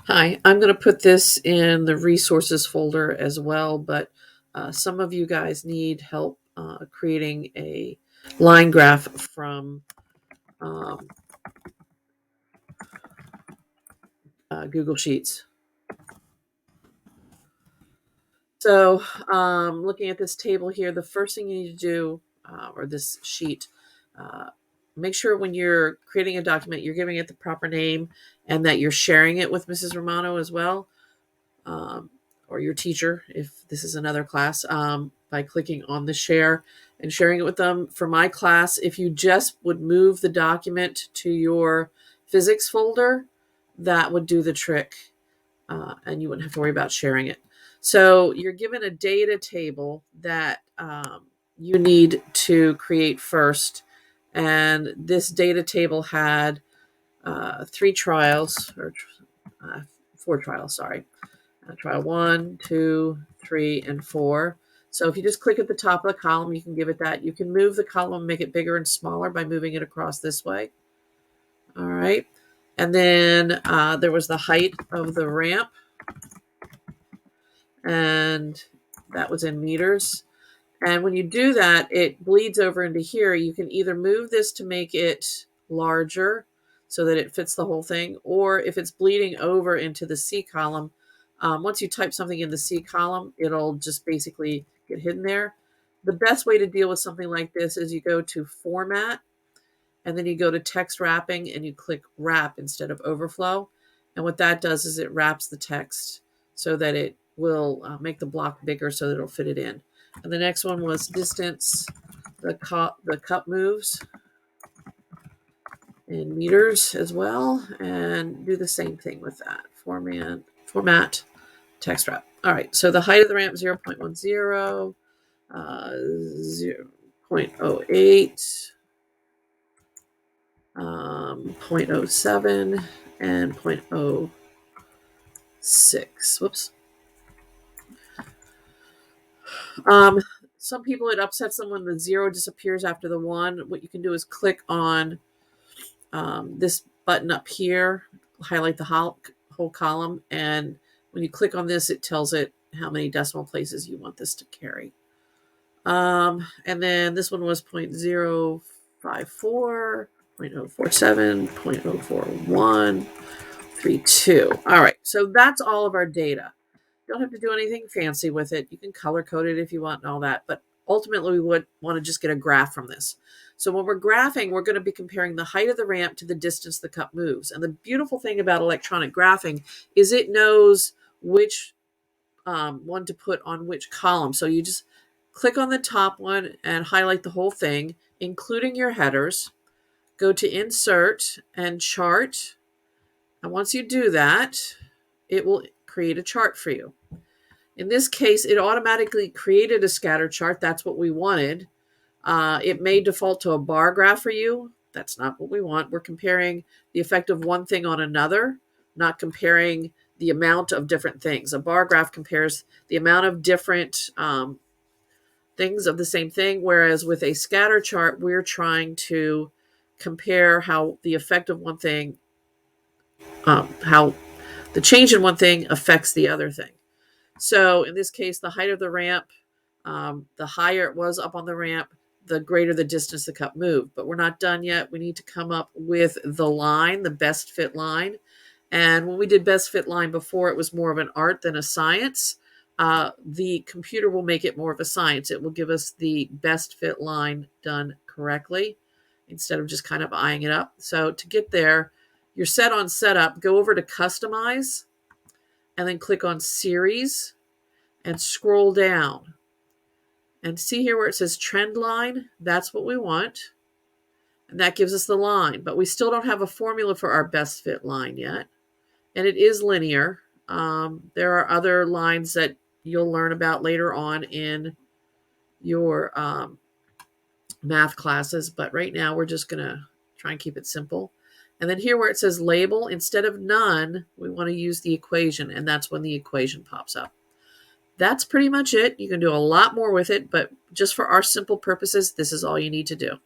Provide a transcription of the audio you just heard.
Hi, I'm going to put this in the resources folder as well, but some of you guys need help creating a line graph from um, Google Sheets. So looking at this table here, the first thing you need to do, or this sheet, uh, make sure when you're creating a document, you're giving it the proper name and that you're sharing it with Mrs. Romano as well. um, or your teacher if this is another class, by clicking on the share and sharing it with them. For my class, if you just would move the document to your physics folder, that would do the trick, and you wouldn't have to worry about sharing it. So you're given a data table that you need to create first. And this data table had three trials, or uh, four trials, sorry. Trial 1, 2, 3, and 4. So if you just click at the top of the column, you can give it that. You can move the column, make it bigger and smaller by moving it across this way. All right. And then there was the height of the ramp, and that was in meters. And when you do that, it bleeds over into here. You can either move this to make it larger so that it fits the whole thing, or if it's bleeding over into the C column, once you type something in the C column, it'll just basically get hidden there. The best way to deal with something like this is you go to Format, and then you go to Text Wrapping, and you click Wrap instead of Overflow. And what that does is it wraps the text so that it will make the block bigger so that it'll fit it in. And the next one was distance. The cup moves in meters as well, and do the same thing with that. Format, text wrap. All right, so the height of the ramp 0.10, 0.08, 0.07, and 0.06. Whoops. Some people, it upsets them when the 0 disappears after the 1. What you can do is click on this button up here, highlight the whole column, and when you click on this, it tells it how many decimal places you want this to carry. And then this one was 0.054, 0.047, 0.04132. All right, so that's all of our data. You don't have to do anything fancy with it. You can color code it if you want and all that, but ultimately we would want to just get a graph from this. So when we're graphing, we're going to be comparing the height of the ramp to the distance the cup moves. And the beautiful thing about electronic graphing is it knows which one to put on which column. So you just click on the top one and highlight the whole thing, including your headers. Go to Insert and Chart. And once you do that, it will create a chart for you. In this case, it automatically created a scatter chart. That's what we wanted. It may default to a bar graph for you. That's not what we want. We're comparing the effect of one thing on another, not comparing the amount of different things. A bar graph compares the amount of different things of the same thing, whereas with a scatter chart, we're trying to compare how the effect of one thing, how the change in one thing affects the other thing. So in this case, the height of the ramp, the higher it was up on the ramp, the greater the distance the cup moved. But we're not done yet. We need to come up with the line, the best fit line. And when we did best fit line before, it was more of an art than a science. The computer will make it more of a science. It will give us the best fit line done correctly instead of just kind of eyeing it up. So to get there, you're set on setup. Go over to customize and then click on series and scroll down. And see here where it says trend line? That's what we want. And that gives us the line. But we still don't have a formula for our best fit line yet. And it is linear. There are other lines that you'll learn about later on in your math classes. But right now we're just going to try and keep it simple. And then here where it says label, instead of none, we want to use the equation. And that's when the equation pops up. That's pretty much it. You can do a lot more with it, but just for our simple purposes, this is all you need to do.